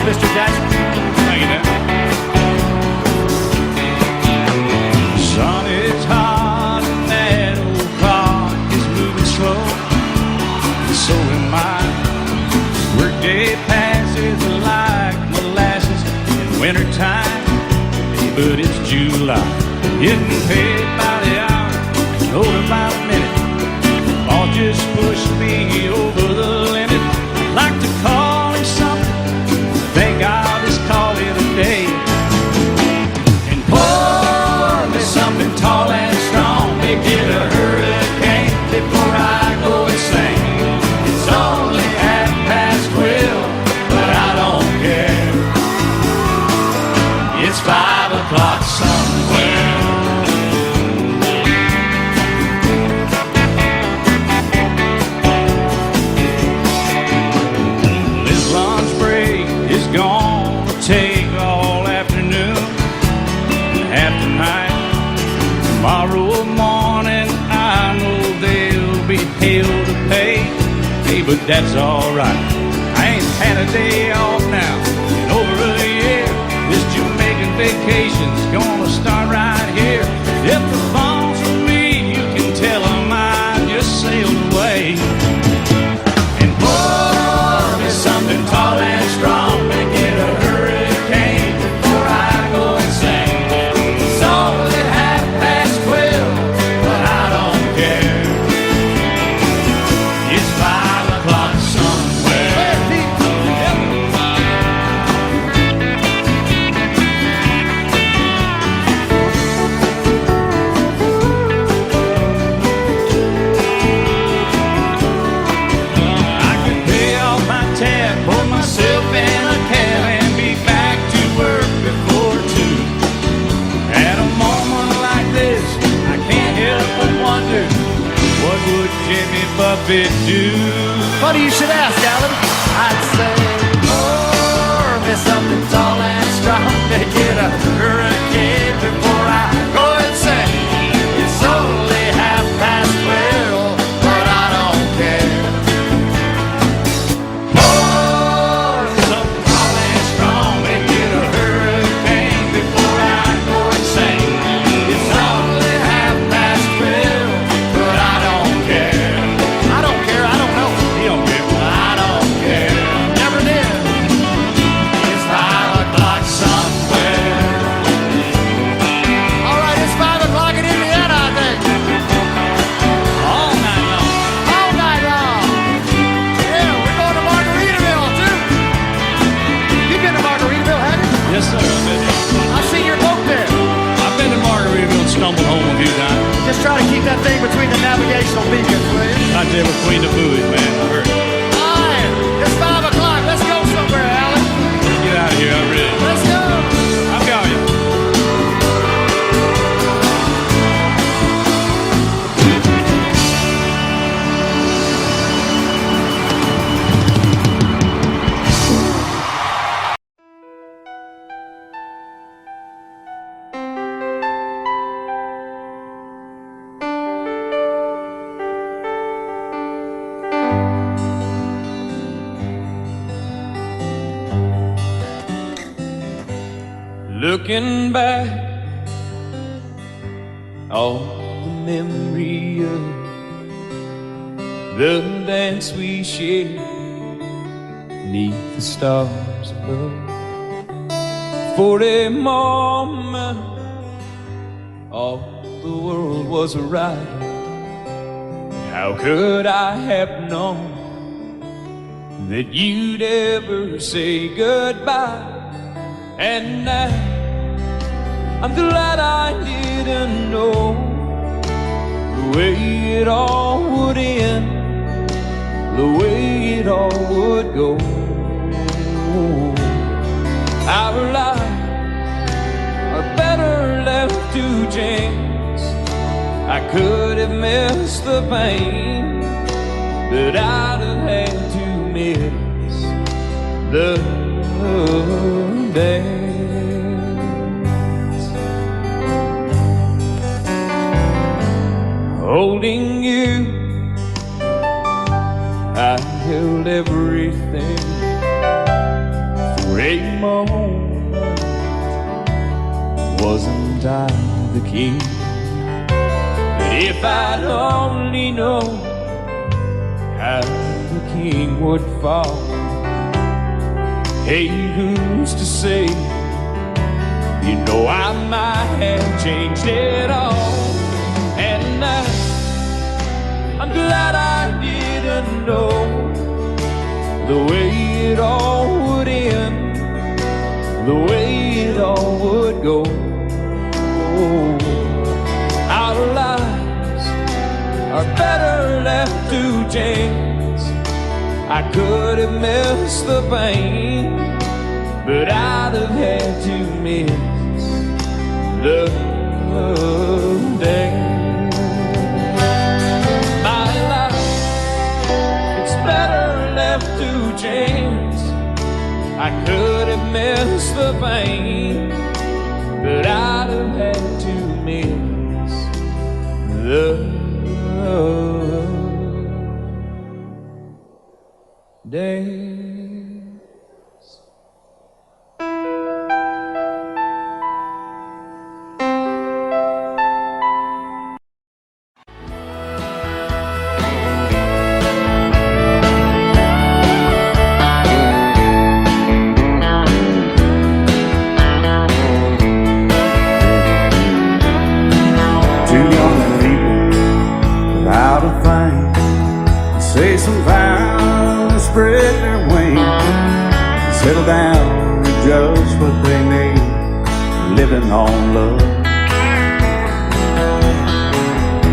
Mr. Jackson. Thank you, man. Sun is hot and that old clock is moving slow. So am I. Workday passes like molasses in wintertime. But it's July. Getting paid by the hour, over by the minute. All just pushed me over the limit. I'd like to call it something. I think I'll just call it a day. And pour me something tall and strong. Make it a hurricane before I go insane. It's only 12:30, but I don't care. It's 5 o'clock somewhere. This lunch break is gonna take all afternoon and half the night. Tomorrow morning I know they'll be hell to pay. Hey, but that's alright. I ain't had a day off now in over a year. This Jamaican vacation's gonna start right here. If the phone's for me, you can tell them I just sailed away. And pour me something tall and strong. Make it a hurricane before I go insane. It's only 12:30, but I don't care. It's 5 o'clock somewhere. I can pay off my tab, pull myself in a cab, and be back to work before 2. At a moment like this, I can't help but wonder, what would Jimmy Buffett do? Funny you should ask, Alan. I'd say, pour me something tall and strong. Make it a hurricane before I go insane. It's only 12:30, but I don't care. Pour me something tall and strong. Make it a hurricane before I go insane. It's only 12:30, but I don't care. I don't care, I don't know. He don't care. I don't care. Never did. It's 5 o'clock somewhere. All right, it's 5 o'clock in Indiana, I think. All night long. All night long. Yeah, we're going to Margaritaville, too. You've been to Margaritaville, haven't you? Yes, sir. I've seen your boat there. I've been to Margaritaville and stumbled home a few times. Just try to keep that thing between the navigational beacons, will you? Not there between the buoys, man. I heard. All right, it's 5 o'clock. Let's go somewhere, Alan. Let's get out of here. I'm ready. Let's go. I'm going. Looking back on the memory of the dance we shared beneath the stars above. For a moment, all the world was right. How could I have known that you'd ever say goodbye? And now I'm glad I didn't know the way it all would end, the way it all would go. Our lives are better left to chance. I could have missed the pain, but I'd have had to miss the dance. Holding you, I held everything For a moment, wasn't I the king? But if I'd only known how the king would fall, hey, who's to say? You know I might have changed it all. And I'm glad I didn't know the way it all would end, the way it all would go. Oh, our lives are better left to chance. I could have missed the pain, but I'd have had to miss the day. My life, it's better left to chance. I could have missed the pain, but I'd have had to miss the day. Say some vows, spread their wings, settle down and just what they need, living on love.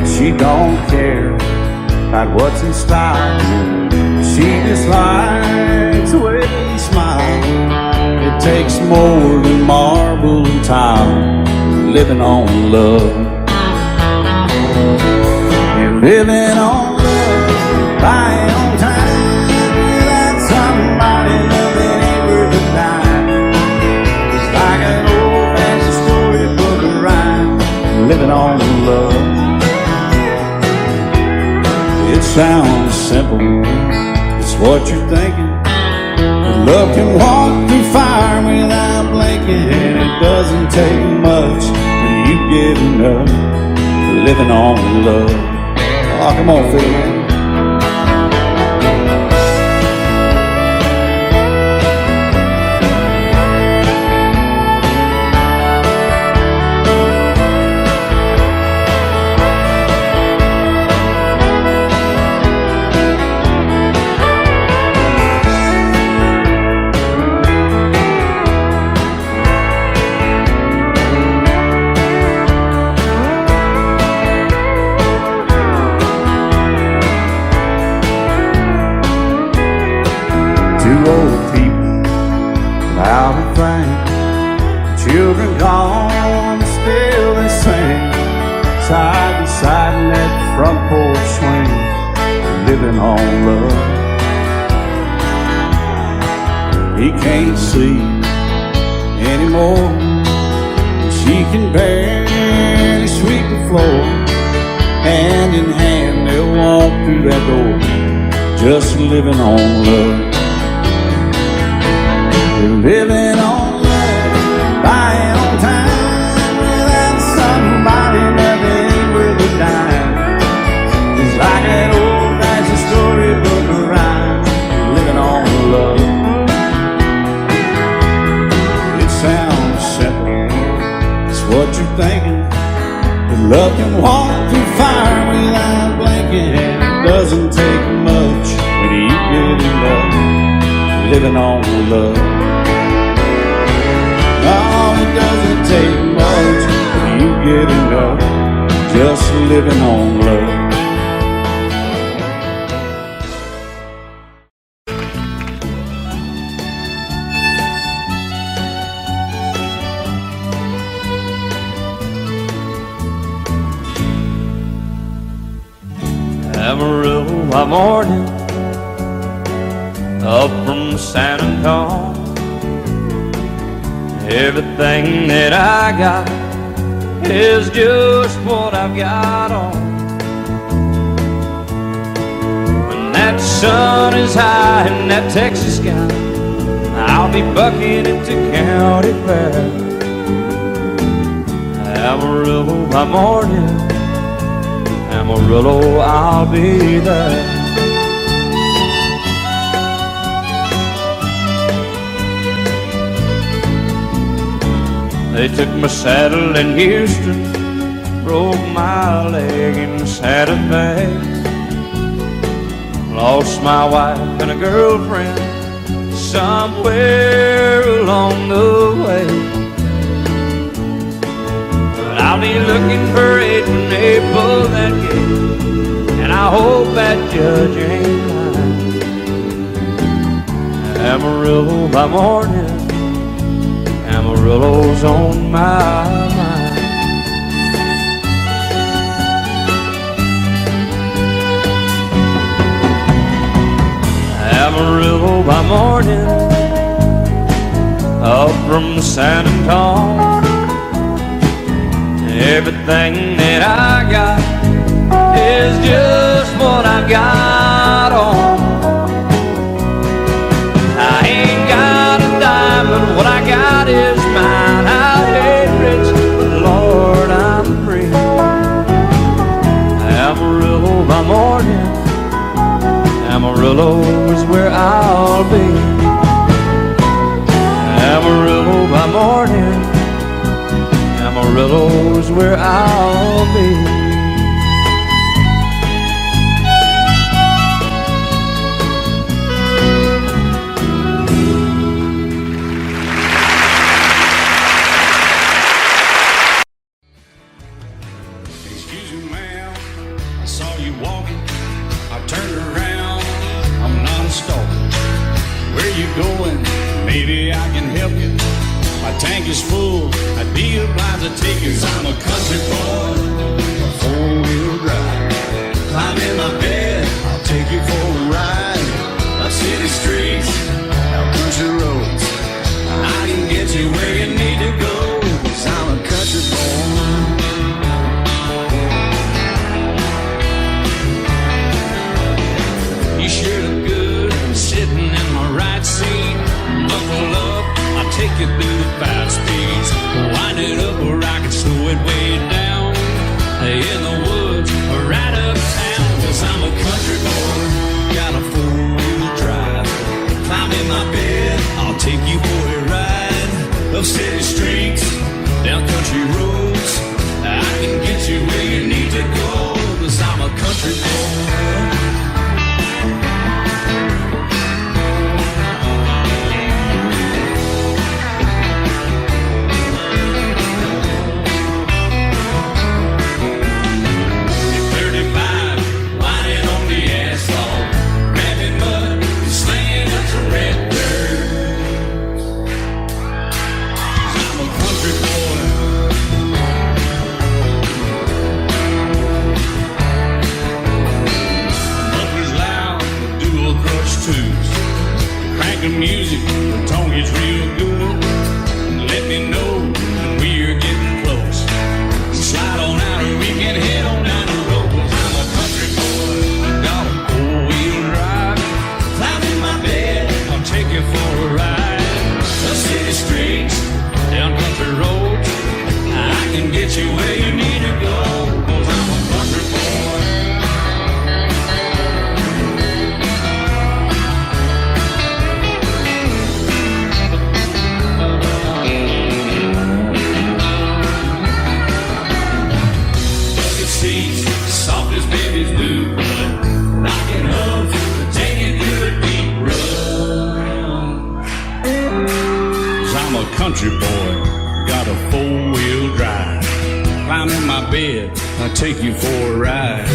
She don't care about what's in style, she just likes the way he smiles. It takes more than marble and tile, living on love. You're living on buying on time without somebody loving ain't worth a dime. It's like an old-fashioned storybook of rhyme, living on love. It sounds simple, it's what you're thinking. But love can walk through fire without blinking, and it doesn't take much when you get enough, living on love. Oh, come on, Phil, man. Old people without a thing, children gone, still they sing side by side in that front porch swing, living on love. He can't see anymore, she can barely sweep the floor. Hand in hand they'll walk through that door, just living on love. Living on love, buying on time without somebody loving ain't worth a dime. It's like an old-fashioned storybook of rhyme, living on love. It sounds simple, it's what you're thinking. But love can walk through fire without blinking, and it doesn't take much when you get in love, living on love. Oh, it doesn't take much when you get enough, just living on love. Amarillo by morning, up from San Antonio. Everything that I got is just what I've got on. When that sun is high in that Texas sky, I'll I'll be bucking into county fair. Amarillo by morning, Amarillo, I'll be there. They took my saddle in Houston, broke my leg in Santa Fe. Lost my wife and a girlfriend somewhere along the way. But I'll be looking for it when they pull that gate, and I hope that judge ain't lying. Amarillo by morning, Amarillo's on my mind. Amarillo by morning, up from San Antonio. Everything that I got is just what I got on. I ain't got a dime, but what I got is mine. I ain't rich, but Lord, I'm free. Amarillo by morning, Amarillo is where I'll be. Amarillo by morning, Amarillo is where I'll be. Excuse me, ma'am, I saw you walking. I turned around, I'm not a stalker. Where you going? Maybe I can help you. My tank is full, I'd be obliged to take you. 'Cause I'm a country boy, a four-wheel drive. Climb in my bed, I'll take you for a ride. Up city streets, out country roads. I can get you where you need to go. 'Cause I'm a country boy. You sure look good sitting in my right seat. Buckle up, I'll take you through the 5 speeds. Wind it up or I can slow it way down. In the woods or right uptown. 'Cause I'm a country boy, got a 4-wheel drive. Climb in my bed, I'll take you for a ride. Up city streets, down country roads. I can get you where you need to go. 'Cause I'm a country boy. Crank the music, the tone gets real good. Let me know when we're getting close. Slide on out and we can head on down the road. 'Cause I'm a country boy, got a 4-wheel drive. Climb in my bed, I'll take you for a ride. The city streets, down country roads. I can get you where you need to go. 'Cause I'm a country boy. Soft as babies do, but rocking up, taking good deep run. 'Cause I'm a country boy, got a 4-wheel drive. Climb in my bed, I'll take you for a ride.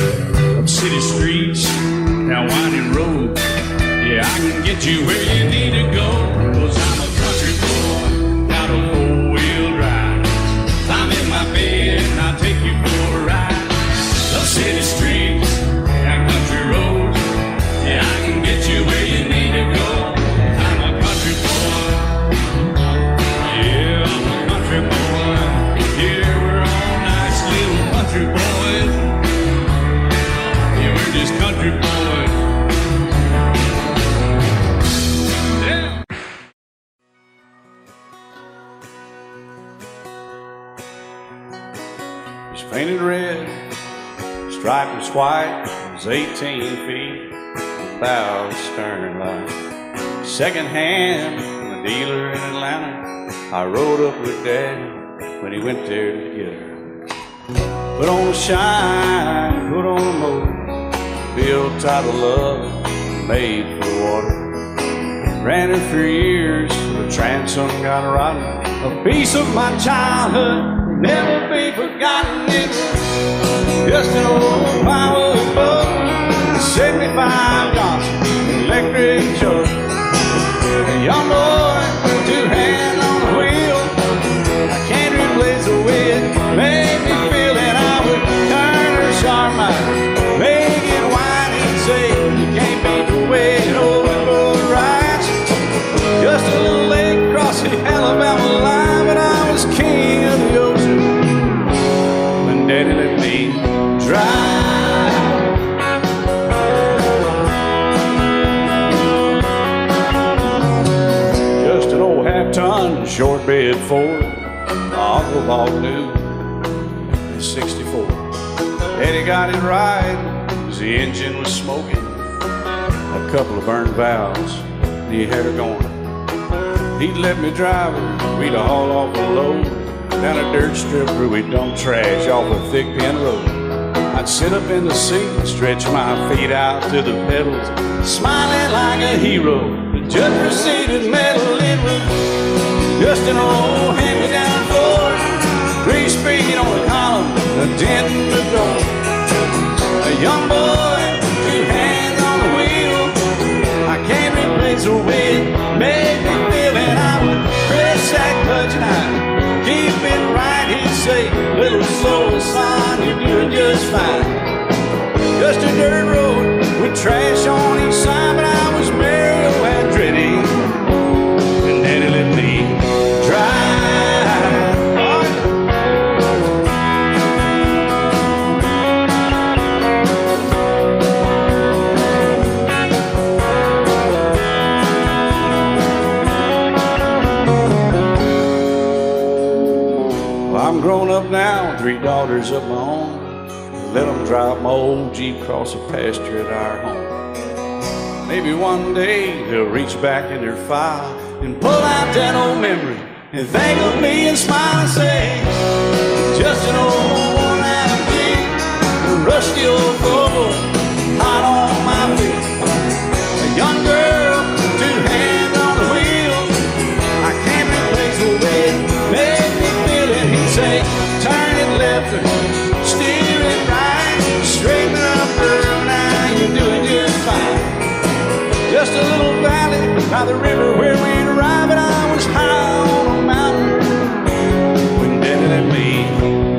Up city streets, down winding roads. Yeah, I can get you where you need to go. 'Cause I'm a country boy, got a 4-wheel drive. Climb in my bed, and I'll take you for a ride. Up city streets, down country roads. Yeah, I can get you where you need to go. I'm a country boy. Yeah, I'm a country boy. Yeah, we're all nice little country boys. Yeah, we're just country boys. painted red, stripe was white, it was 18 feet, bow stern line. Second hand from a dealer in Atlanta, I rode up with Daddy when he went there to get her. Put on a shine, put on a motor, built out of love, made for the water. Ran her for years, the transom got rotten. A piece of my childhood, never be forgotten. It was just an old firewood boat, 75 Johnson, electric choke. A young boy, two hands on the wheel. I can't replace the way it made me feel that I would turn her sharp mind, make it whine and say, you can't beat the way it always goes right. Just a little lake across the Alabama line, but I was king of the ocean when Daddy let me drive. Just an old half-ton short bed Ford, my uncle bought new in '64. Daddy got it right, 'cause the engine was smoking, a couple of burned valves, and he had her going. He'd let me drive her, we'd haul off a load down a dirt strip where we'd dump trash off a thick pin road. I'd sit up in the seat and stretch my feet out to the pedals, smiling like a hero. The judge proceeded metal, it was just an old hand-me-down Ford, 3-speed on the column, a dent in the door. A young boy, two hands on the wheel. I can't replace the way it made me feel, and I would press that clutch and I'd keep it right. He'd say, little slow, son, you're doing just fine. Just a dirt road with trash on each side, but I was Mario Andretti, and Daddy let me drive. Well, I'm grown up now, 3 daughters of my own. Let them drive my old Jeep across the pasture at our home. Maybe one day they'll reach back in their file and pull out that old memory and think of me and smile and say, just an old worn-out Jeep, a rusty old Volvo, hot on my feet. A young girl, 2 hands on the wheel. I can't replace the way it made me feel it. He'd say, turn it left or steer it right, straighten up, girl, now you're doing just fine. Just a little valley by the river where we'd arrive, and I was high on a mountain when Daddy let me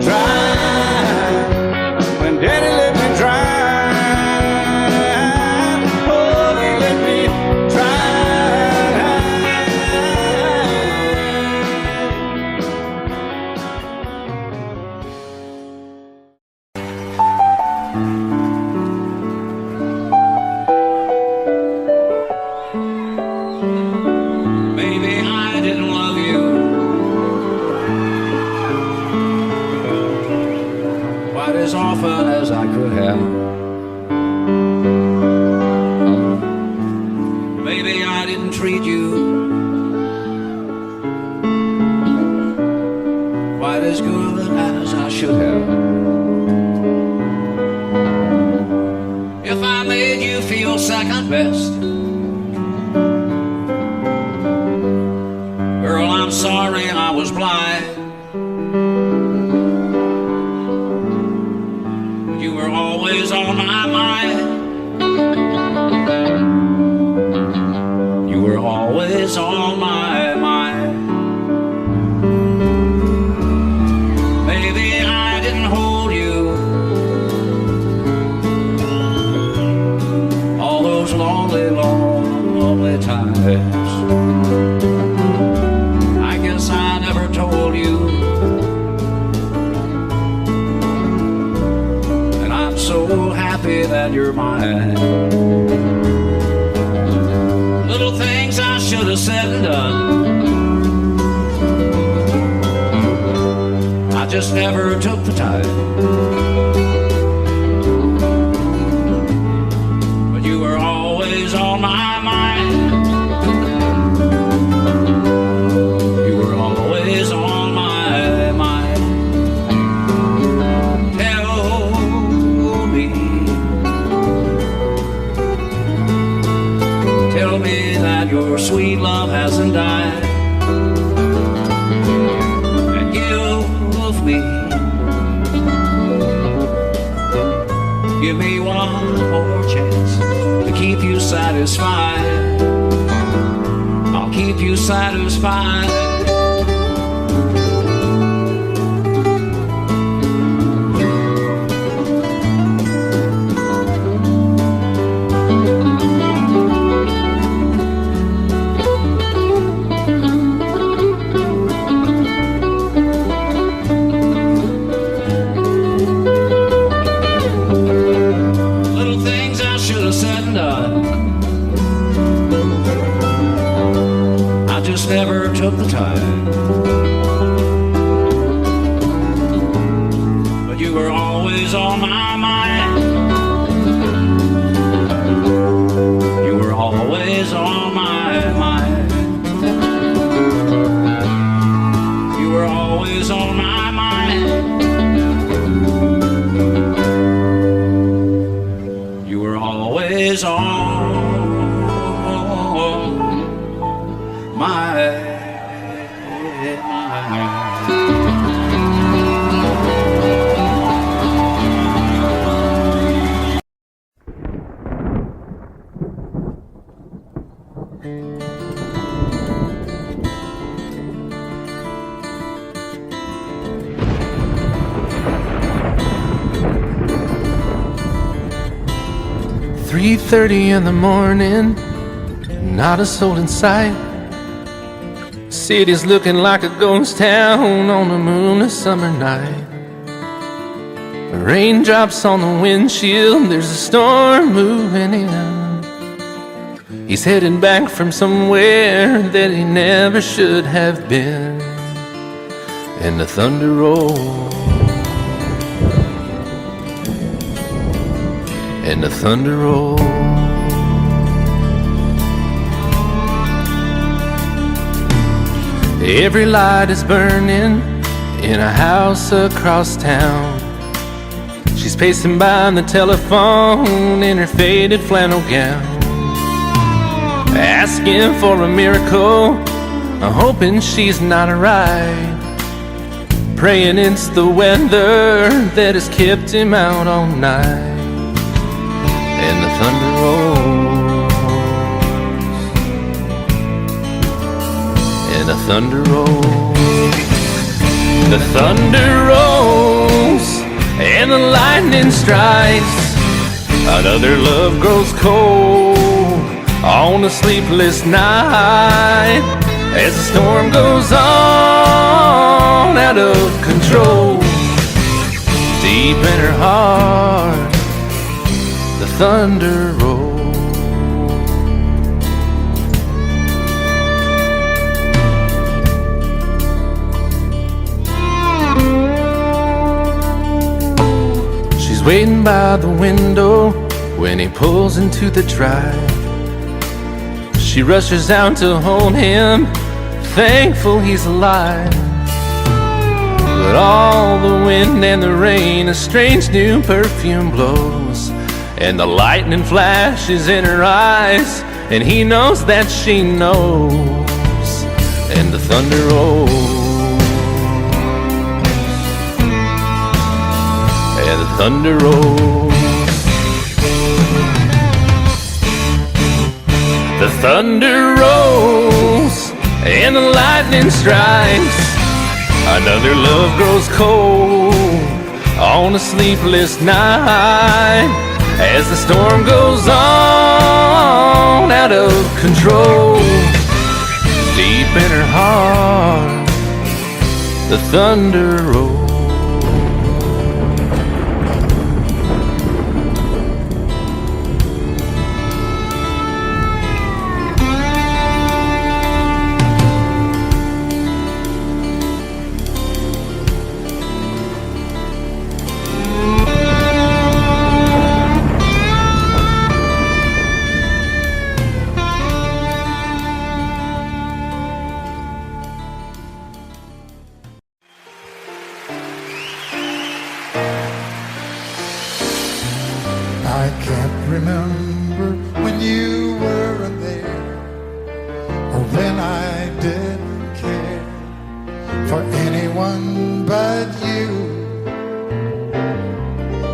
drive. When Daddy let me drive, oh, he let me Maybe I didn't love you Quite as often as I could have. maybe I didn't treat you Quite as good as I should have. if I made you feel second best. Girl, I'm sorry I was blind. You were always on my mind. You were always on my mind. Maybe I didn't hold you All those lonely, lonely times. I guess I never told you. And I'm so happy that you're mine. Little things I should have said and done, I just never took the time. But you were always on my mind. You were always on my mind. Tell me that your sweet love hasn't died. And give me one more chance to keep you satisfied. I'll keep you satisfied. Never took the time. But you were always on my mind. You were always on my mind. You were always on my mind. You were always on my mind. 3:30 in the morning, not a soul in sight. City's looking like a ghost town on a moonless summer night. Raindrops on the windshield, there's a storm moving in. He's heading back from somewhere that he never should have been. And the thunder rolls, and the thunder rolls. Every light is burning in a house across town. She's pacing by the telephone in her faded flannel gown, asking for a miracle, hoping she's not alright, praying it's the weather that has kept him out all night. And the thunder rolls, and the thunder rolls. The thunder rolls, and the lightning strikes. Another love grows cold on a sleepless night, as the storm goes on out of control. Deep in her heart, the thunder rolls. She's waiting by the window when he pulls into the drive. She rushes out to hold him, thankful he's alive. But all the wind and the rain, a strange new perfume blows, and the lightning flashes in her eyes, and he knows that she knows. And the thunder rolls, and the thunder rolls. The thunder rolls, and the lightning strikes. Another love grows cold on a sleepless night, as the storm goes on out of control. Deep in her heart, the thunder rolls. anyone but you.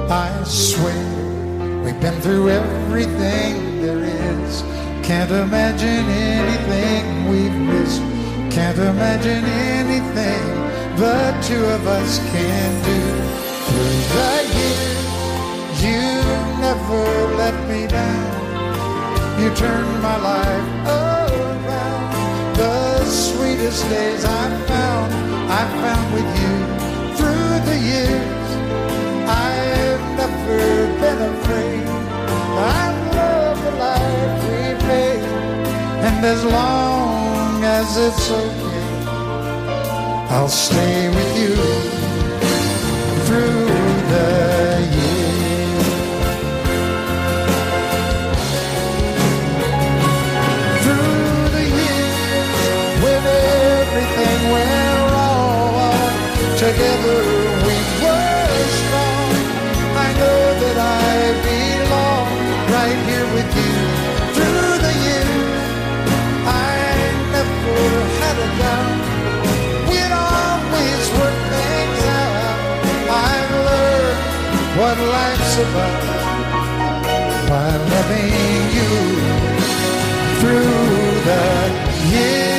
I swear we've been through everything there is. Can't imagine anything we've missed. Can't imagine anything the two of us can do. Through the years, you never let me down. You turned my life around. The sweetest days I found with you. Through the years, I've never been afraid. I love the life we made, and as long as it's okay, I'll stay with you through the years. Through the years, when everything went wrong, together we were strong. I know that I belong right here with you. Through the years, I never had a doubt. We'd always work things out. I've learned what life's about by loving you through the years.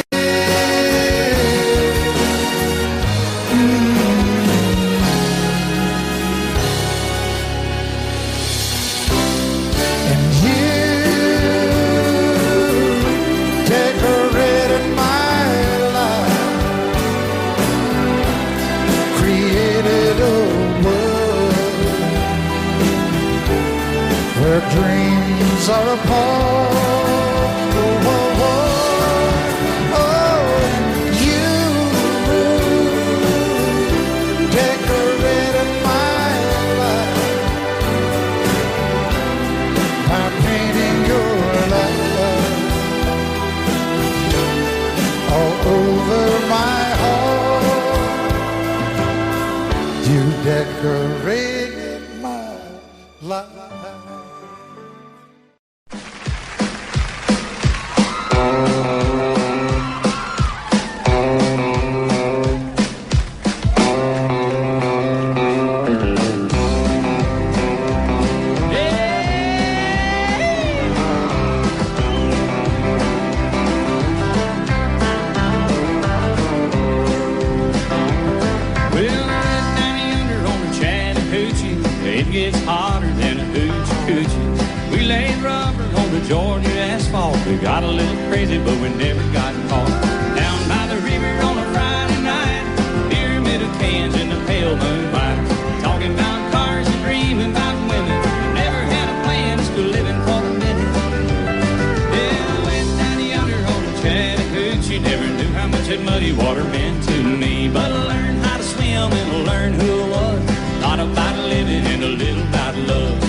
Dreams are apart. Oh, oh, oh, oh. You decorated my life by painting your love all over my heart. You decorated my life. Georgia asphalt. We got a little crazy, but we never got caught. Down by the river on a Friday night, pyramid of cans in the pale moonlight, talking about cars and dreaming about women. Never had a plan, just living for the minute. Yeah, went down yonder on the Chattahoochee. Never knew how much that muddy water meant to me, but I learned how to swim and I learned who I was. A lot about living and a little about love.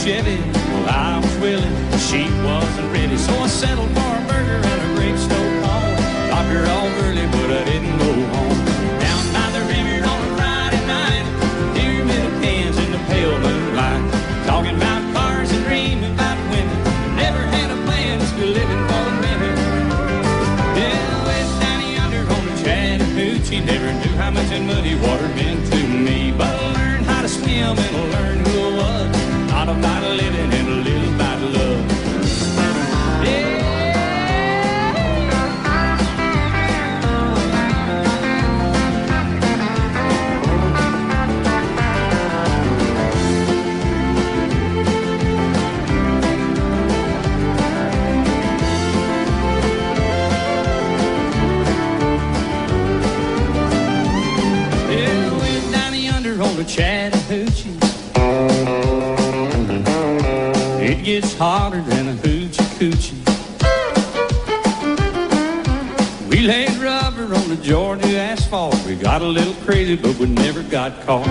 Chevy, well, I was willing, she wasn't ready, so I settled for a burger and a great stove home. Got her all early, but I didn't go home. Down by the river on a Friday night, pyramid of cans in the pale moonlight, talking about cars and dreaming about women. Never had a plan, just living for the minute. Yeah, went down yonder on the Chattahoochee. Never knew how much that muddy water meant to me, but I learned how to swim and I learned who I was. Not about living and a little about love. Yeah. Yeah, went down yonder on the Chattahoochee. It gets hotter than a hoochie coochie. We laid rubber on the Georgia asphalt. We got a little crazy, but we never got caught.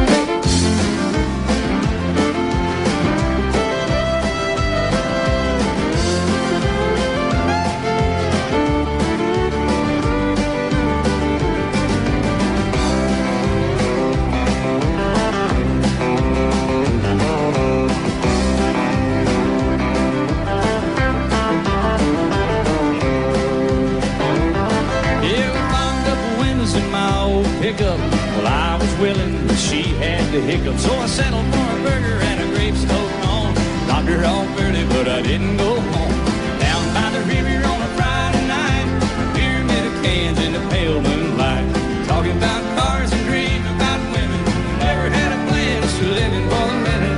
pickup. Well, I was willing, but she had the hiccup. So I settled for a burger and a grape stove on. Dropped her off early, but I didn't go home. Down by the river on a Friday night, pyramid of cans in the pale moonlight. Talking about cars and dreams about women. Never had a plan, just living for the minute.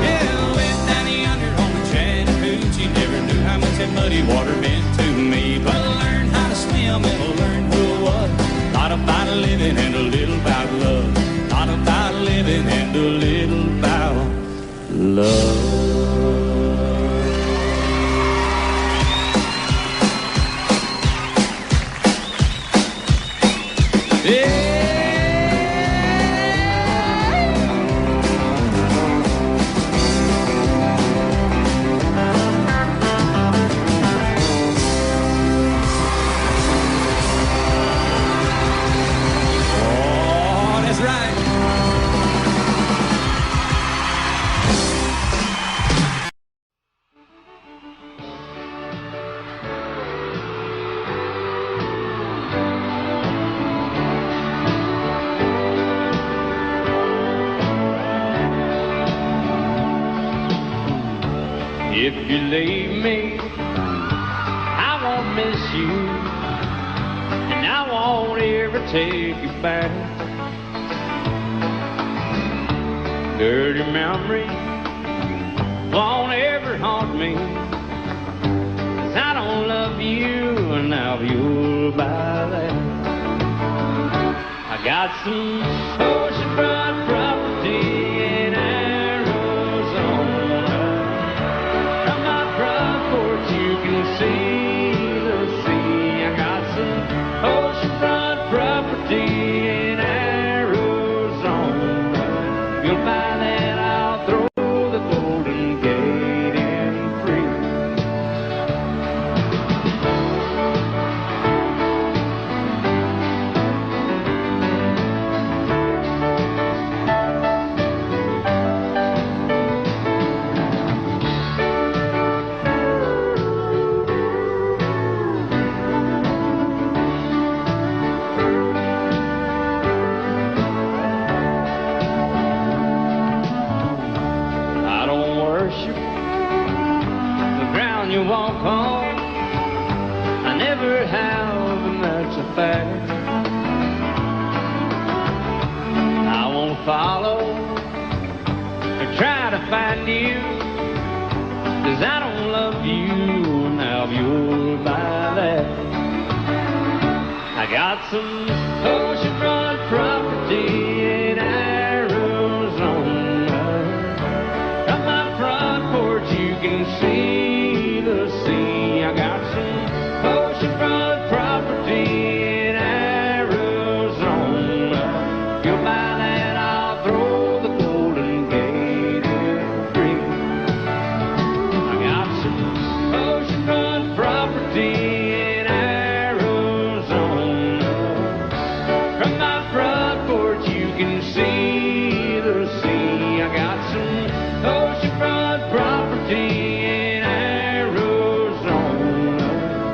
Yeah, went down yonder on the Chattahoochee. Never knew how much that muddy water meant to me. But I learned how to swim and I learned who I was. Thought about living and a little about love. Thought about living and a little about love. If you leave me, I won't miss you, and I won't ever take you back. Dirty memories won't ever haunt me, 'cause I don't love you, and now you'll buy that. I got some oceanfront property in Arizona. From my front porch you can see the sea. I got some oceanfront property in Arizona. If you'll buy that, I'll throw the Golden Gate in free. I don't worship the ground you walk on. I never have, and that's a fact. I won't follow or try to find you, 'cause I don't love you, and now you'll buy that. I got some oceanfront property in Arizona. From my front porch you can see the sea. I got some oceanfront property in Arizona. If you'll buy that, I'll throw the Golden Gate in free. I got some oceanfront property in Arizona. From my front porch you can see the sea. I got some oceanfront property in Arizona.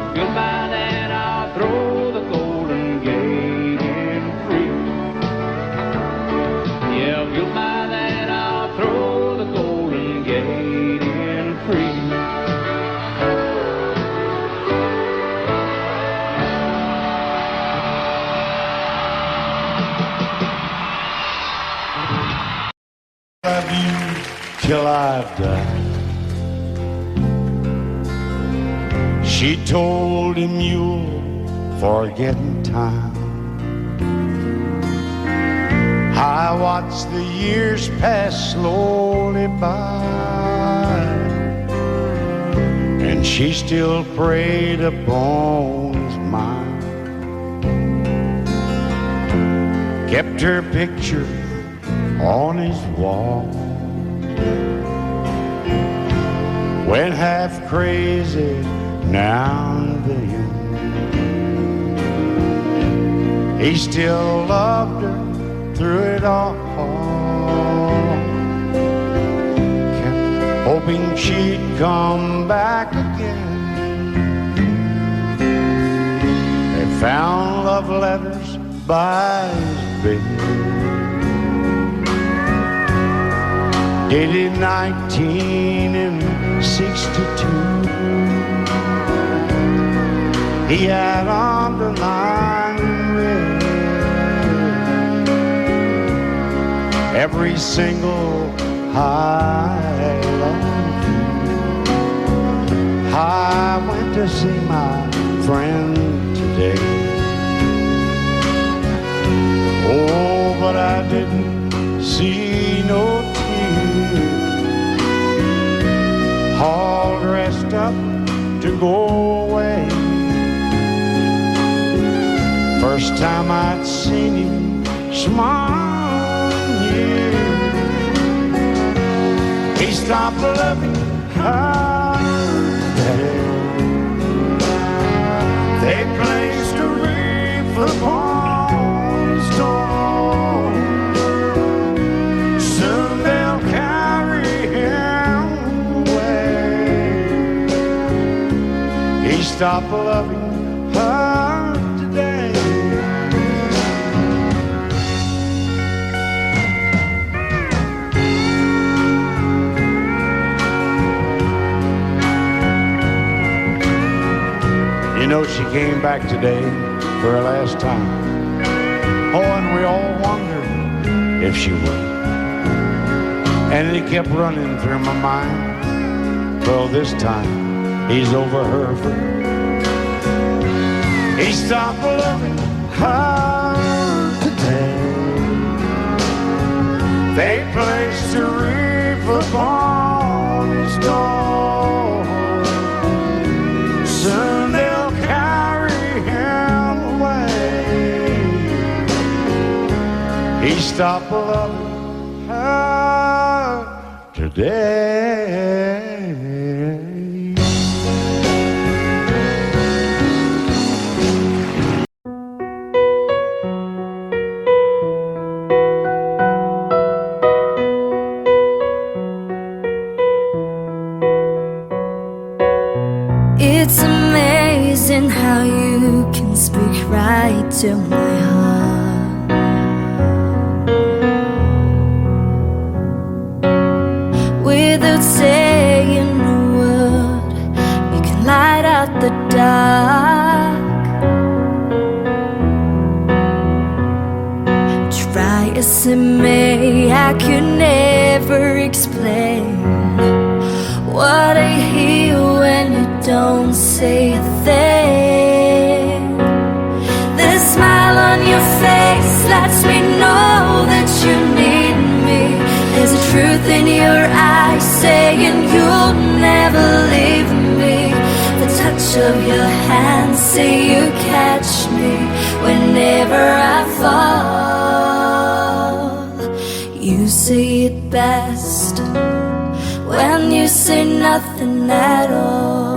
If you'll buy that, I'll throw the Golden Gate in free. Yeah, if you'll buy that, I'll throw the Golden Gate in free. Love you till I've died. She told him you'll forget in time. I watched the years pass slowly by, and she still preyed upon his mind. Kept her picture on his wall. Went half crazy now and then. He still loved her through it all. Kept hoping she'd come back again. They found love letters by his bed. Dated 1962. He had underlined in red every single I love you. I went to see my friend today. Oh, but I didn't see no tears. All dressed up to go away. First time I'd seen him smile in years. He stopped loving her today. They placed a wreath upon his door. Soon they'll carry him away. He stopped loving her today. You know, she came back today for her last time. Oh, and we all wondered if she would. And it kept running through my mind. Well, this time he's over her for. He stopped loving her today. They placed a wreath upon his door. Soon they'll carry him away. He stopped loving her today. It's amazing how you can speak right to my heart. Without saying a word, you can light out the dark. Try as it may, I could never explain what I hear when you don't say a thing. The smile on your face lets me know that you need me. There's a truth in your eyes saying you'll never leave me. The touch of your hand say you catch me whenever I fall. You say it best when you say nothing at all.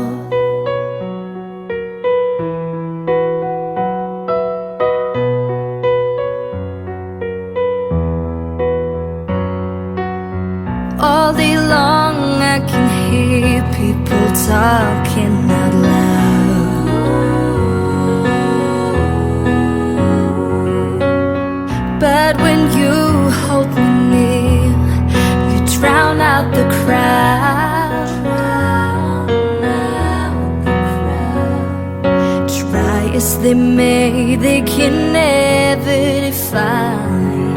All day long I can hear people talking out loud. But when you hold me near, you drown out the crowd. Try as they may, they can never define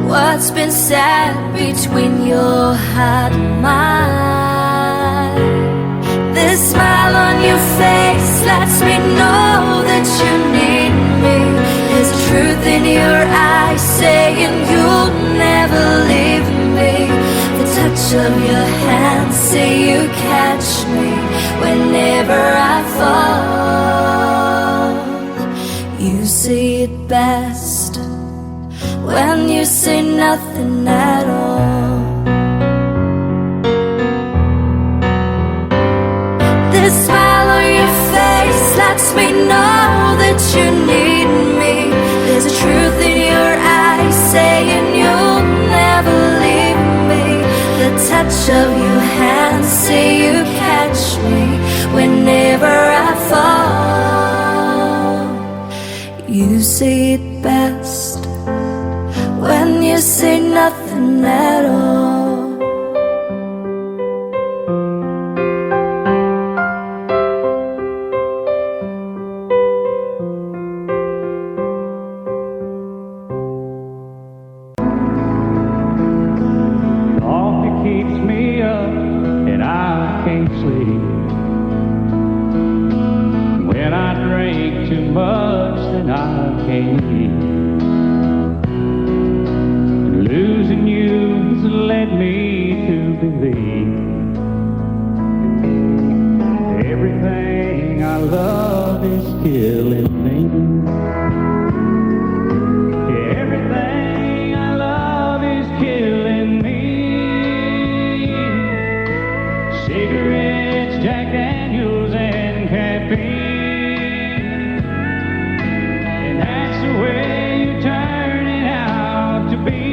what's been said between your heart and mine. The smile on your face lets me know that you need me. There's a truth in your eyes saying you'll never leave me. The touch of your hand say you catch me whenever I fall. You say it best when you say nothing at all. The smile on your face lets me know that you need me. There's a truth in your eyes saying you'll never leave me. The touch of your hand say you catch me whenever I fall. You you say it best when you say nothing at all. Coffee keeps me up and I can't sleep. When I drink too much, then I can't eat. Losing you has led me to believe everything I love is killing me. Everything I love is killing me. Cigarettes, Jack Daniels, and caffeine. And that's the way you turn it out to be.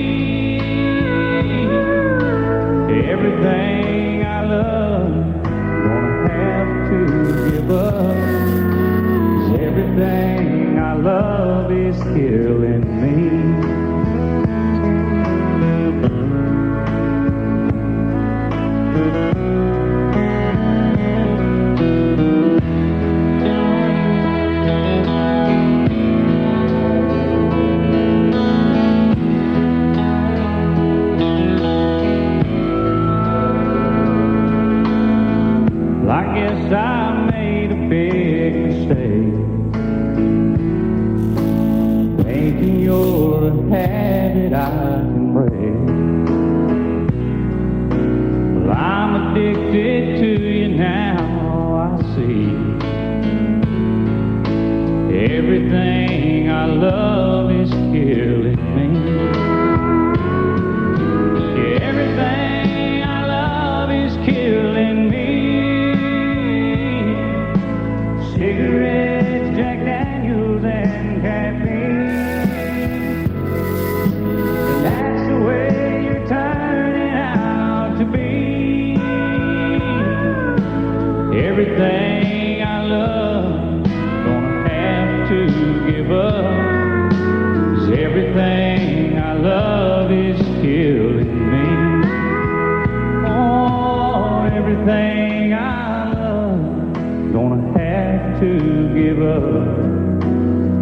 Everything I love, gonna have to give up. 'Cause everything I love is killing me. I guess I made a big mistake, thinking you're a habit I can break. Well, I'm addicted to you now, I see. Everything I love is killing me. Everything I love is killing me. Cigarettes, Jack Daniels, and caffeine. And that's the way you're turning out to be. Everything I love, gonna have to give up. 'Cause everything I love is killing me. Oh, everything I love, gonna have to give up.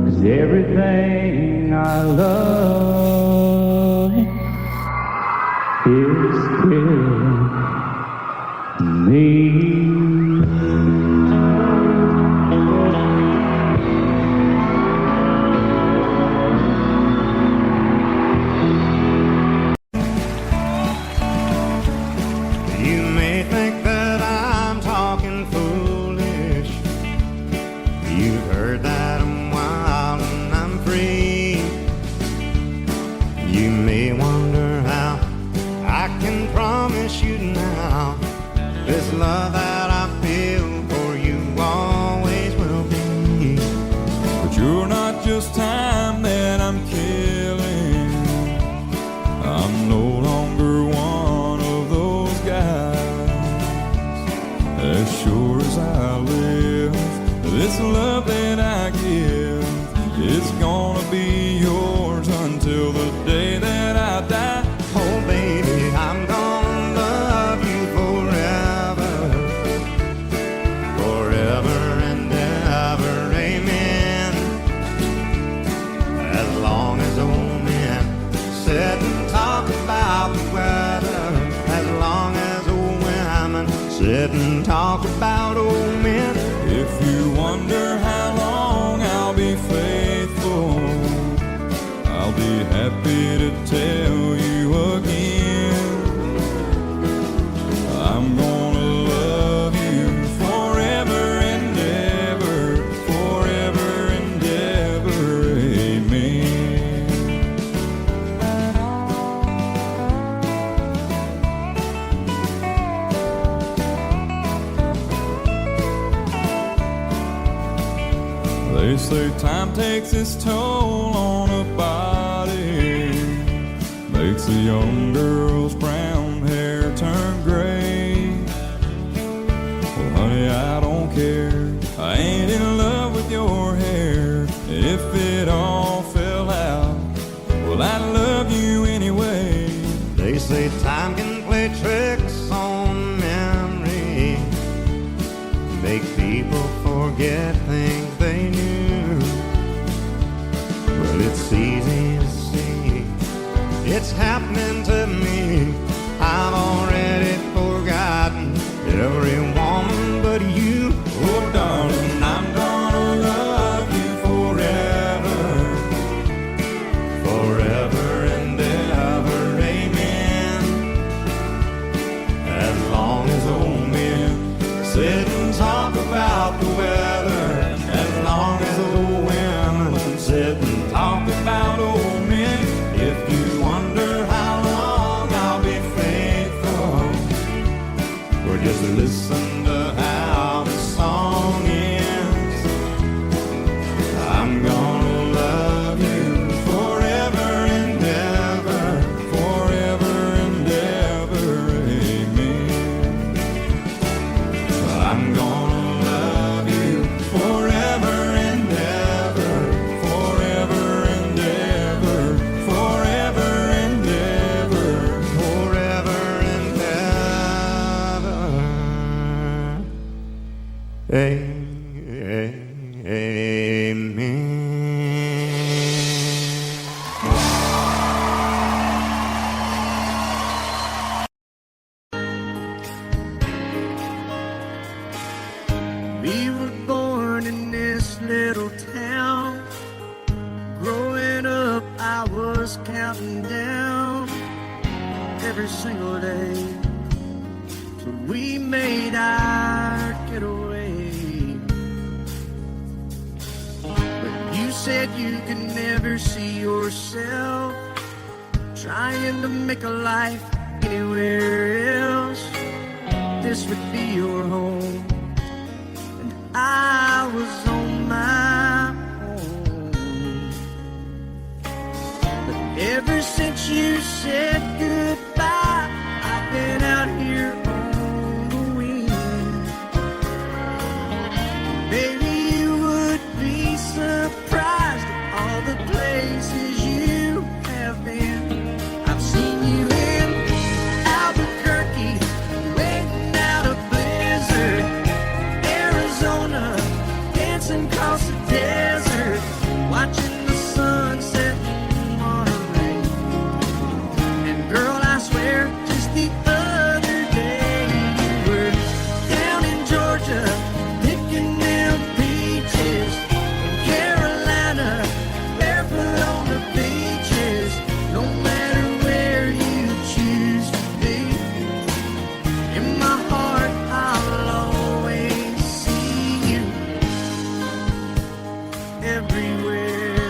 'Cause everything I love is killing me. You may think that I'm talking foolish. You've heard that I'm wild and I'm free. You may wonder how I can promise you now this love that I feel for you always will be. But you're not just time that I'm killing. I'm no longer one of those guys. As sure as I live, this love that I give is gonna be yours until the day that I die. Oh baby, I'm gonna love you forever, forever and ever, amen. As long as old men sit and talk about the weather, as long as old women sit and talk about old men. If you wonder how long I'll be faithful, I'll be happy to tell you again. I'm gonna love you forever and ever, forever and ever, amen. They say time takes its toll on a body, makes a young girl's brown hair turn gray. Well, honey, I don't care, I ain't in love with your hair. If it all forget things they knew. Well, it's easy to see it's happening to me. I've already forgotten every woman but you. Oh, darling, I'm gonna love you forever, forever and ever, amen. As long as old men sit and talk about the weather, as long as old women sit and talk about old men. If you wonder how long I'll be faithful, or just listen to how the song ends, I'm gonna love you forever and ever, forever and ever, amen. I'm gonna love you forever and ever, forever and ever, forever and ever, forever and ever, amen. We were born in this little town. Growing up, I was counting down every single day till we made our getaway. But you said you could never see yourself trying to make a life anywhere else. This would be your home. I was on my own. But ever since you said goodbye, I've been out here on the wing. Baby, you would be surprised at all the places you have been. I've seen you in Albuquerque, waiting out a blizzard, Arizona, dancing across the desert, watching the sunset in Monterey. And girl, I swear, just the other day you were down in Georgia, picking them peaches. In Carolina, barefoot on the beaches. No matter where you choose to be, in my heart I'll always see you everywhere.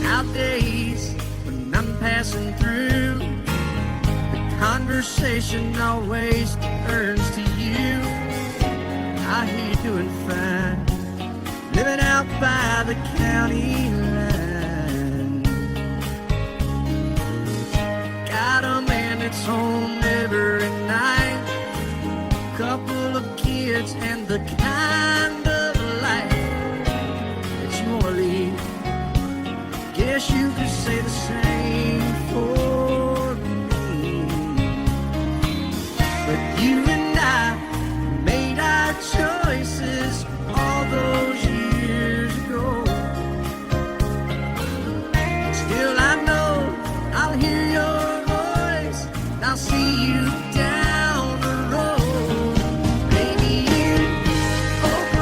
Nowadays, when I'm passing through, the conversation always turns to you. I hear you doing fine, living out by the county line. Got a man that's home every night, couple of kids and the kind of life that you wanna lead. Guess you could say the same for me. But you and I made our choices all those years ago. Still I know I'll hear your voice, and I'll see you down the road. Baby, you open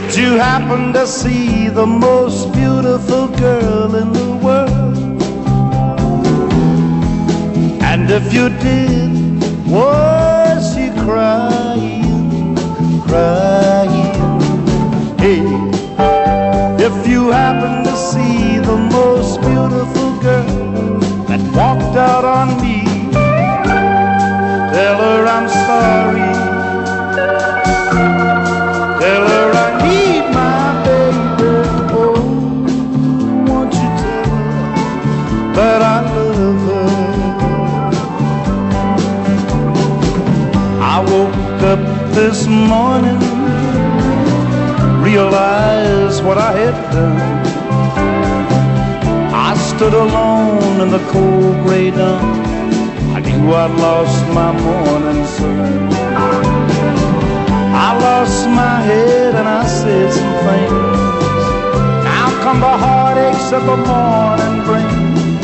Did you happen to see the most beautiful girl in the world? And if you did, was she crying, crying? Hey, if you happen to see the most beautiful girl that walked out on me, tell her I'm sorry. Tell her I need my baby. Oh, won't you tell her that I love her? I woke up this morning, realized what I had done. I stood alone in the cold gray dawn. I knew I'd lost my morning sun. I lost my head and I said some things. Now come the heartaches that the morning brings.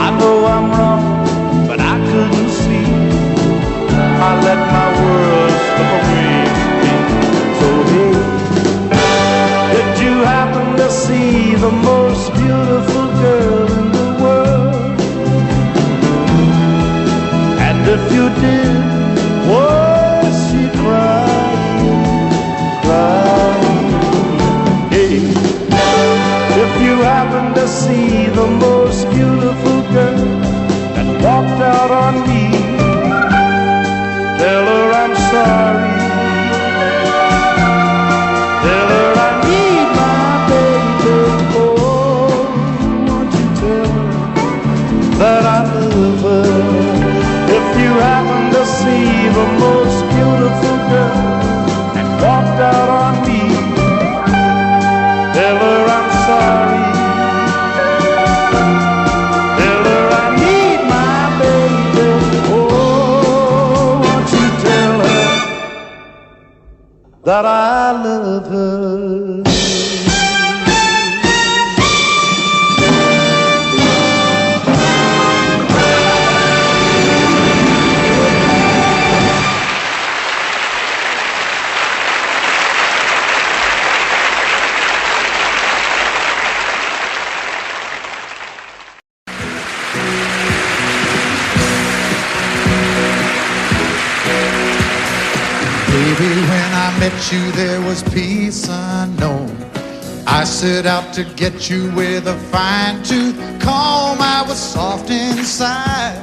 I know I'm wrong, but I couldn't see. I let my world slip away from me. So hey, did you happen to see the most beautiful girl in the world? And if you did, was she crying, crying? Hey, if you happen to see the most beautiful girl that walked out on me, tell her I'm sorry. Tell her I need my baby. Oh, won't you tell her that I love her? If you happen to see the most beautiful girl that walked out on me, tell her I'm sorry. Tell her I need my baby. Oh, won't you tell her that I love her? Baby, when I met you, there was peace unknown. I set out to get you with a fine-tooth comb. I was soft inside.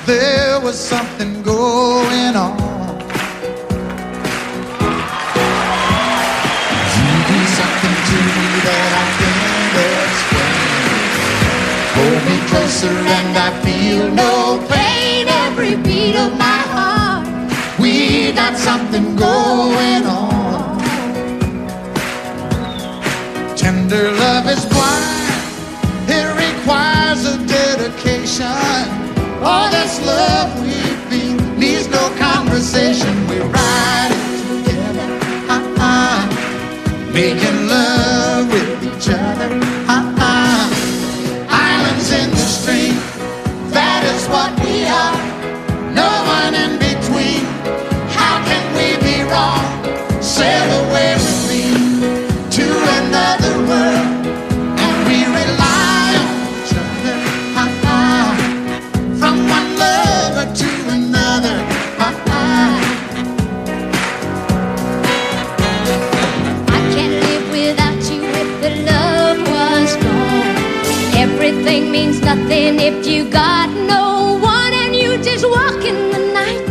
There was something going on. You do something to me that I can't explain. Hold me closer and I feel no pain. Every beat of my heart, we got something going on. Tender love is blind. It requires a dedication. All this love we feel needs no conversation. We ride it together, making love with each other, Islands in the stream, that is what we are. No one in between. How can we be wrong? Sail away with me to another world, and we rely on each other, from one lover to another. I can't live without you if the love was gone. Everything means nothing if you got no one, and you just walk in the night,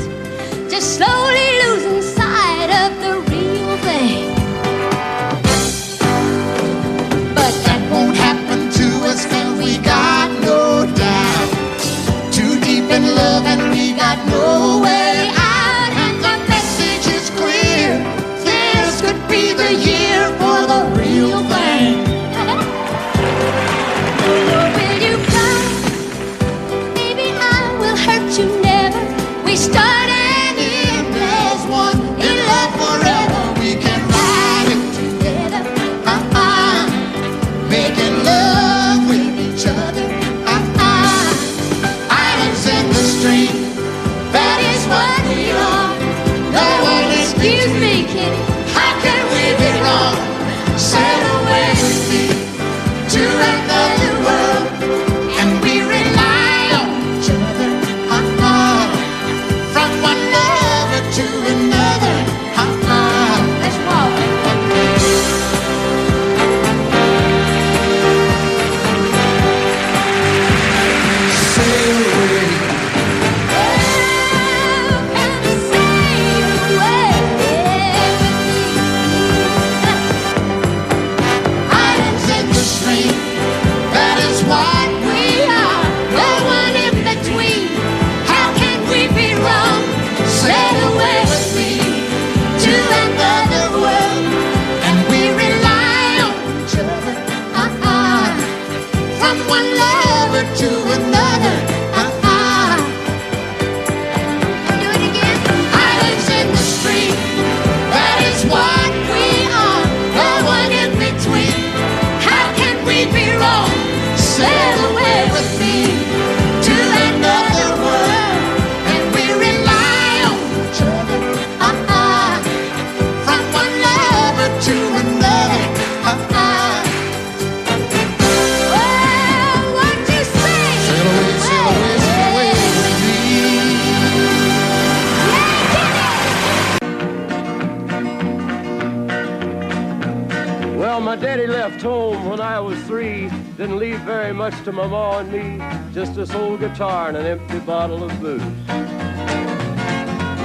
just slowly losing sight of the real thing. But that won't happen to us, and we got no doubt. Too deep in love and we got no way out. And the message is clear. This could be the year for the real thing. Will you come? Baby, home when I was 3. Didn't leave very much to my ma and me, just this old guitar and an empty bottle of booze.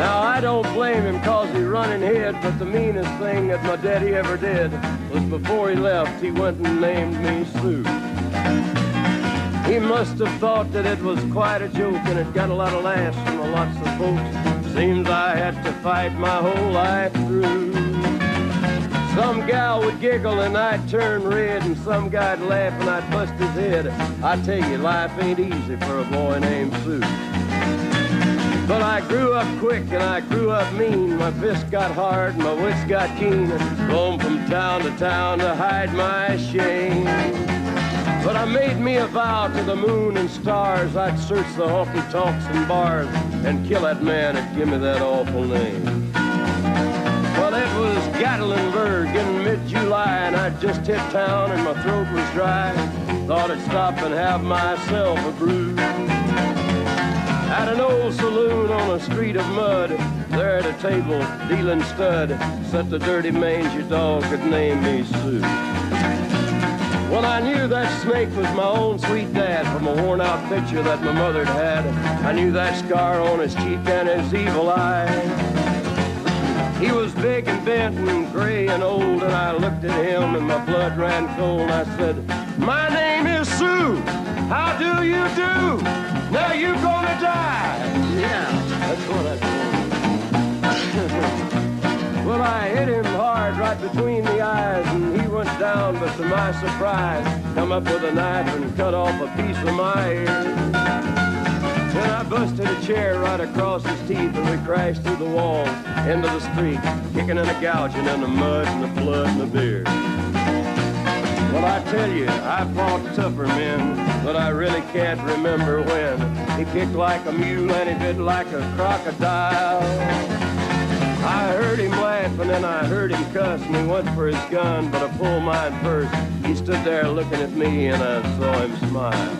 Now I don't blame him 'cause he run and hid, but the meanest thing that my daddy ever did was before he left, he went and named me Sue. He must have thought that it was quite a joke, and it got a lot of laughs from lots of folks. Seems I had to fight my whole life through. Some gal would giggle and I'd turn red, and some guy'd laugh and I'd bust his head. I tell you, life ain't easy for a boy named Sue. But I grew up quick and I grew up mean. My fists got hard and my wits got keen. Roamed from town to hide my shame. But I made me a vow to the moon and stars, I'd search the honky-tonks and bars and kill that man that give me that awful name. Well, it was Gatlinburg in mid-July, and I'd just hit town and my throat was dry. Thought I'd stop and have myself a brew. At an old saloon on a street of mud, there at a table, dealing stud, sat the dirty mangy dog that named me Sue. Well, I knew that snake was my own sweet dad from a worn-out picture that my mother'd had. I knew that scar on his cheek and his evil eye. He was big and bent and gray and old, and I looked at him and my blood ran cold. I said, "My name is Sue. How do you do? Now you gonna die." Yeah, that's what I told him. Well, I hit him hard right between the eyes, and he went down, but to my surprise, come up with a knife and cut off a piece of my ear. Then I busted a chair right across his teeth, and we crashed through the walls into the street, kicking and a gouging in the mud and the blood and the beer. Well, I tell you, I fought tougher men, but I really can't remember when. He kicked like a mule and he bit like a crocodile. I heard him laugh and then I heard him cuss, and he went for his gun, but I pulled mine first. He stood there looking at me and I saw him smile.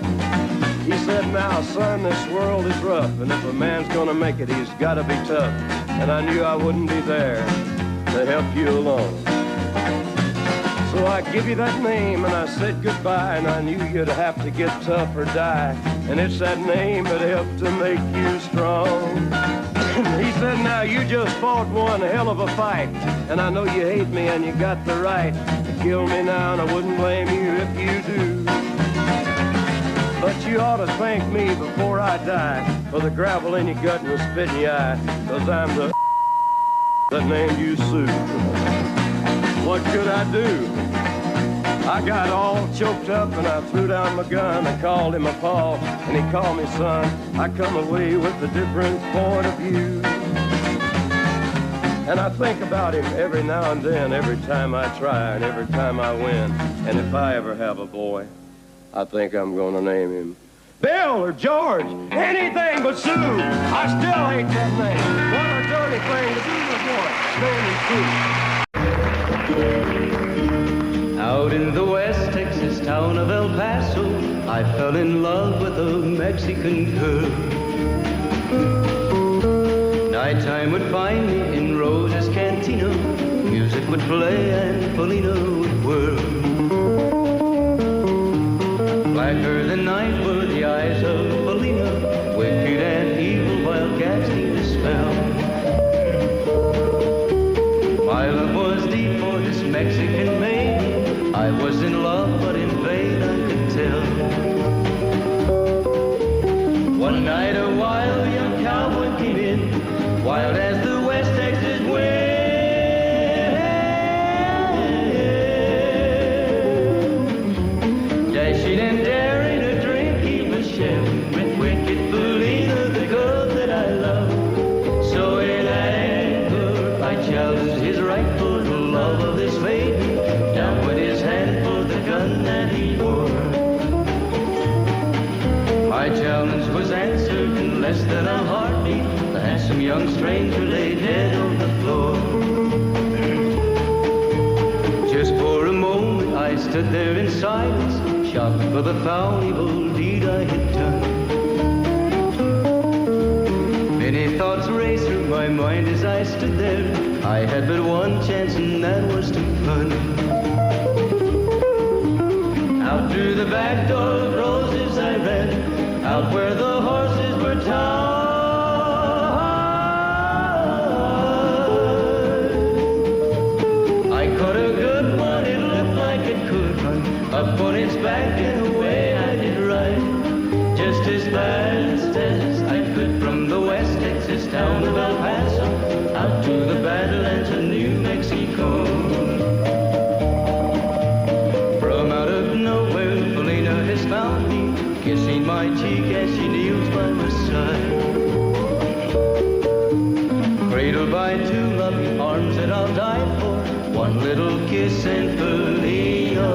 He said, "Now, son, this world is rough, and if a man's gonna make it, he's gotta be tough." And I knew I wouldn't be there to help you along. So I give you that name and I said goodbye, and I knew you'd have to get tough or die. And it's that name that helped to make you strong. He said, "Now you just fought one hell of a fight, and I know you hate me and you got the right to kill me now, and I wouldn't blame you if you do. But you ought to thank me before I die for the gravel in your gut and the spit in your eye, 'cause I'm the that named you Sue." What could I do? I got all choked up and I threw down my gun. I called him a pa and he called me son. I come away with a different point of view. And I think about him every now and then, every time I try and every time I win. And if I ever have a boy, I think I'm gonna name him Bill or George, anything but Sue. I still hate that name. What a dirty thing to do to a boy. Name him Sue. Out in the West Texas town of El Paso, I fell in love with a Mexican girl. Nighttime would find me in Rosa's cantina. Music would play and Felina would whirl. Blacker than night were the eyes of Felina, wicked and evil while cats need a spell. My love was deep for this Mexican maid. I was in love, but in vain I could tell. One night a wild young cowboy came in, wild as the West Texas wind. Dashing and daring to drink, he was sharing with wicked Felina, the girl that I love. So in anger I challenged his right for the love of this maiden. Down went his hand for the gun that he wore. My challenge was answered in less than a heartbeat. The handsome young stranger lay dead on the floor. Just for a moment I stood there in silence, shocked for the foul evil deed I had done. Many thoughts raced through my mind as I stood there. I had but one chance and that was to run. through the back door of roses I read, out where the horses were tied. I caught a good one, it looked like it could run up on its back and away I did ride, just as fast as I could from the West Texas town of El Paso out to the Badlands of New Mexico. From out of nowhere, Felina has found me, kissing my cheek as she kneels by my side, cradled by two loving arms that I'll die for. One little kiss and Felina,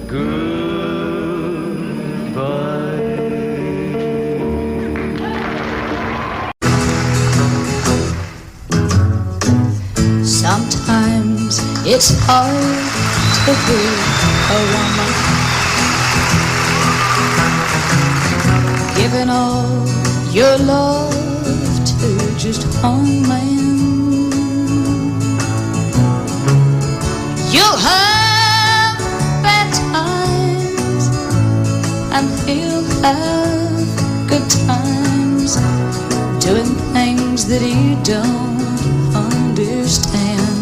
goodbye. Sometimes it's hard to be a woman, giving all your love to just one man. You'll have bad times and he'll have good times, doing things that you don't understand.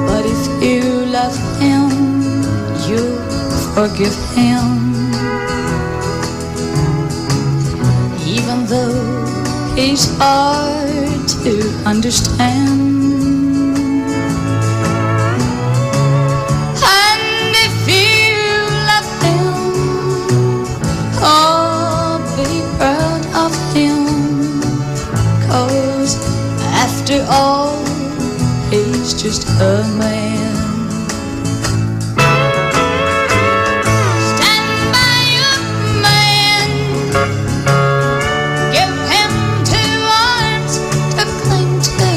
But if you love him, you'll forgive him, even though he's hard to understand. And if you love him, oh, be proud of him, 'cause after all, he's just a man. Stand by your man, give him two arms to cling to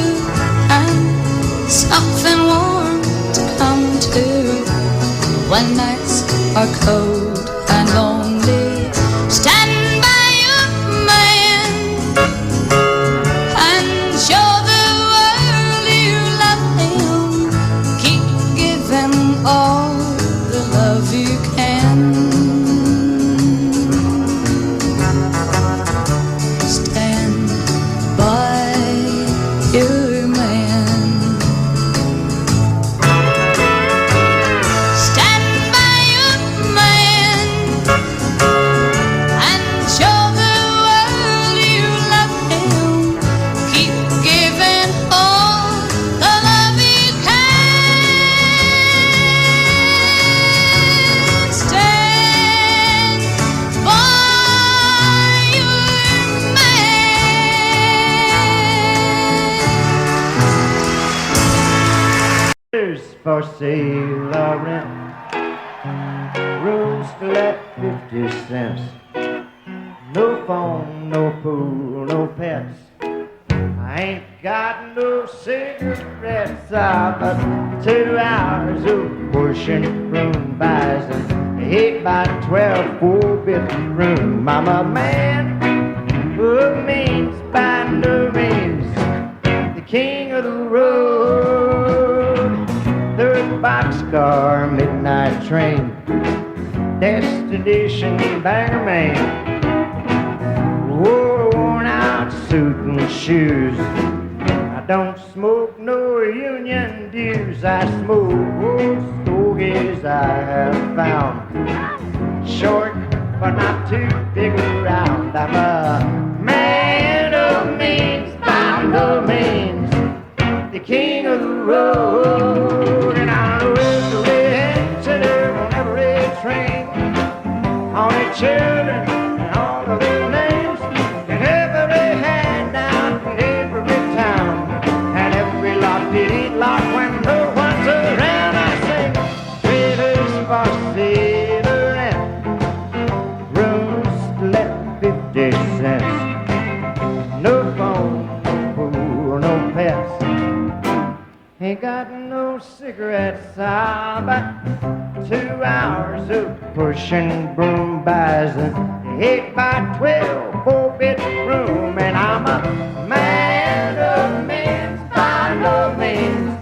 and something warm to come to when nights are cold and lonely. Stand by your man and show the world you love him. Keep giving all the love you can. Stand by your man. Stand by your man and show the world you love him. Keep giving all the love you can. Stand by your man. There's for sale or rent, rooms to let 50 cents. No phone, no pool, no pets. I ain't got no cigarettes. But 2 hours of pushing room buys an 8x12 4-bit room. I'm a man who means by no means the king of the road. Third boxcar, midnight train, destination Bangerman. Worn out suit and shoes. I don't smoke no union dues. I smoke old stogies I have found, short but not too big around. I'm a man of means by no means the king of the road. And I know every head on every train, all the children and all of their names, and every hand down in every town, and every locked it ain't locked when no one's around. I sing trailers for sale or rent, rooms to let 50 cents. No phone, no pool, no pets. Ain't got no cigarettes. But 2 hours of pushing broom buys an 8x12 4-bit room. And I'm a man of means by no means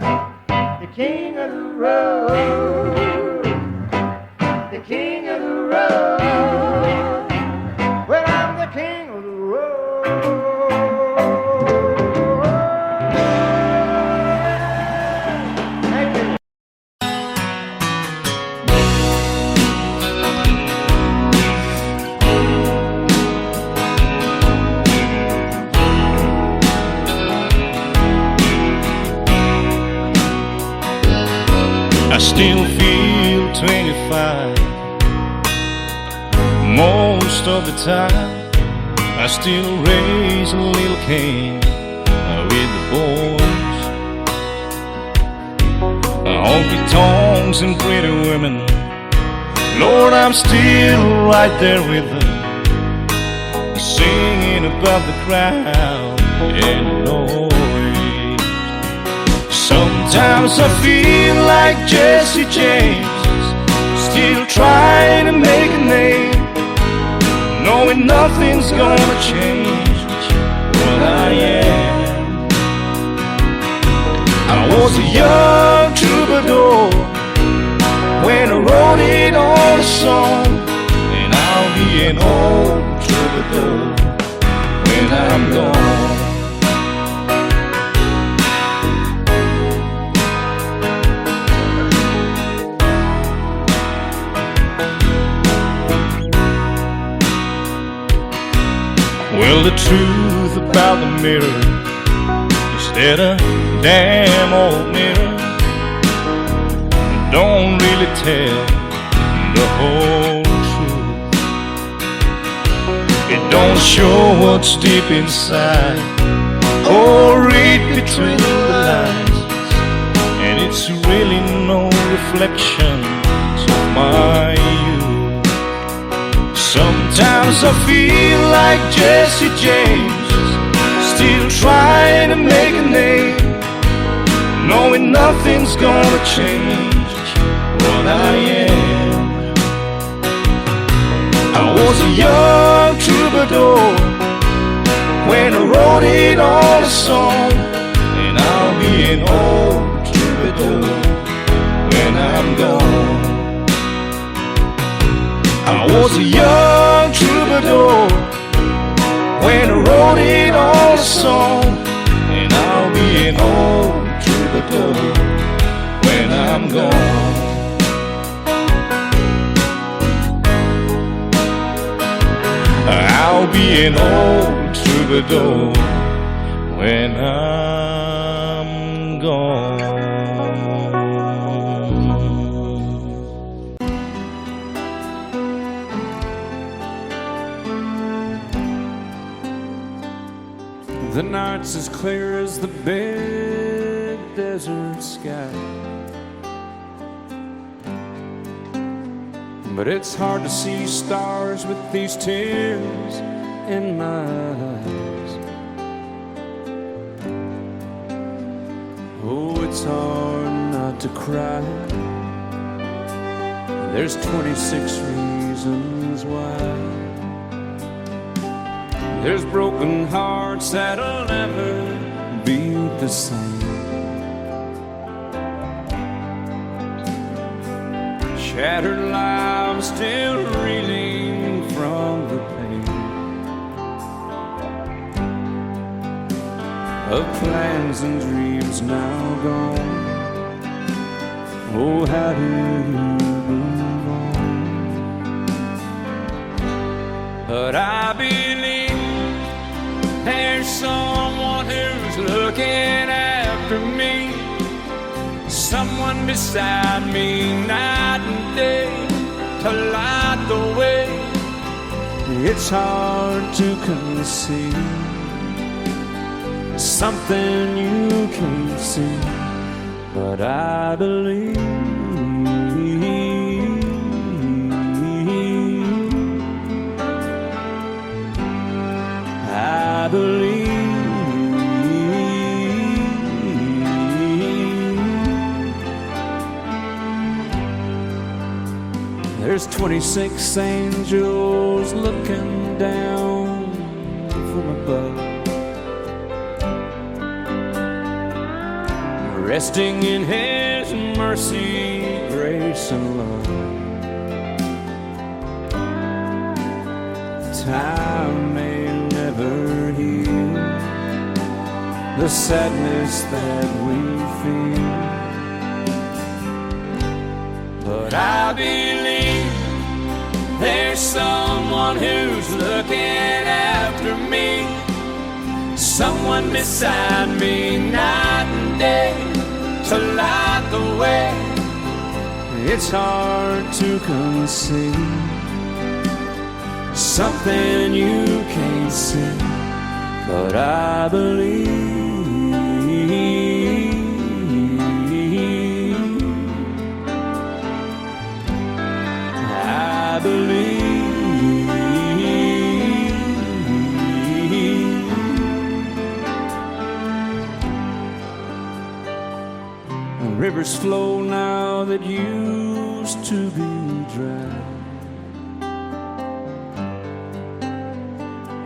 the king of the road, the king of the road. Well, I'm the king of the road. Thank you. I still feel 25 most of the time. I still raise a little cane with the boys. Honky tonks and pretty women, Lord, I'm still right there with them, singing above the crowd and the noise. Sometimes I feel like Jesse James, still trying to make a name, knowing nothing's gonna change what I am. I was a young troubadour when I wrote it on a song, and I'll be an old troubadour when I'm gone. Well, the truth about the mirror is that a damn old mirror don't really tell the whole truth. It don't show what's deep inside or read between the lines, and it's really no reflection of my youth. Sometimes I feel like Jesse James, still trying to make a name, knowing nothing's gonna change what I am. I was a young troubadour when I wrote it on a song, and I'll be an old troubadour when I'm gone. I was a young troubadour when I wrote it on a song, and I'll be an old troubadour when I'm gone. I'll be an old troubadour when I'm gone. The night's as clear as the big desert sky, but it's hard to see stars with these tears in my eyes. Oh, it's hard not to cry. There's 26 reasons why. There's broken hearts that'll never be the same. Shattered lives still reeling from the pain of plans and dreams now gone. Oh, how do you move on? But I believe there's someone who's looking after me, someone beside me night and day to light the way. It's hard to conceive something you can't see, but I believe. I believe. There's 26 angels looking down from above, resting in His mercy, grace, and love. Time may never heal the sadness that we feel, but I believe there's someone who's looking after me, someone beside me night and day to light the way. It's hard to conceive something you can't see, but I believe. I believe. Rivers flow now that used to be dry,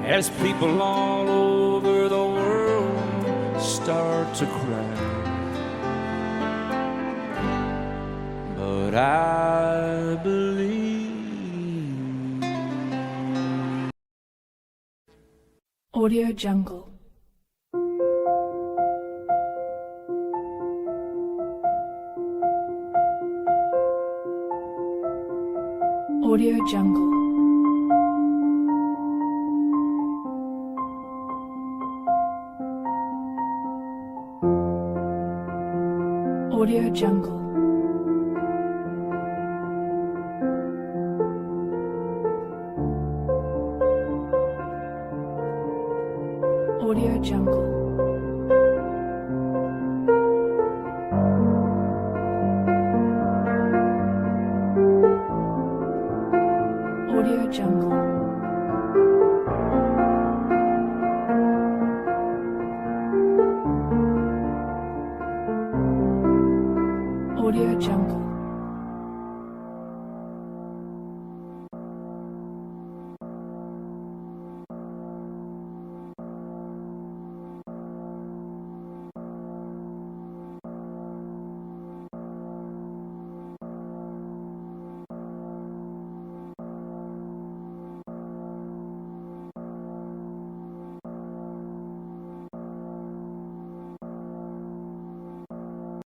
as people all over the world start to cry. But I believe. Audio Jungle. Audio Jungle. Audio Jungle. Audio Jungle. Audio Jungle. Audio Jungle.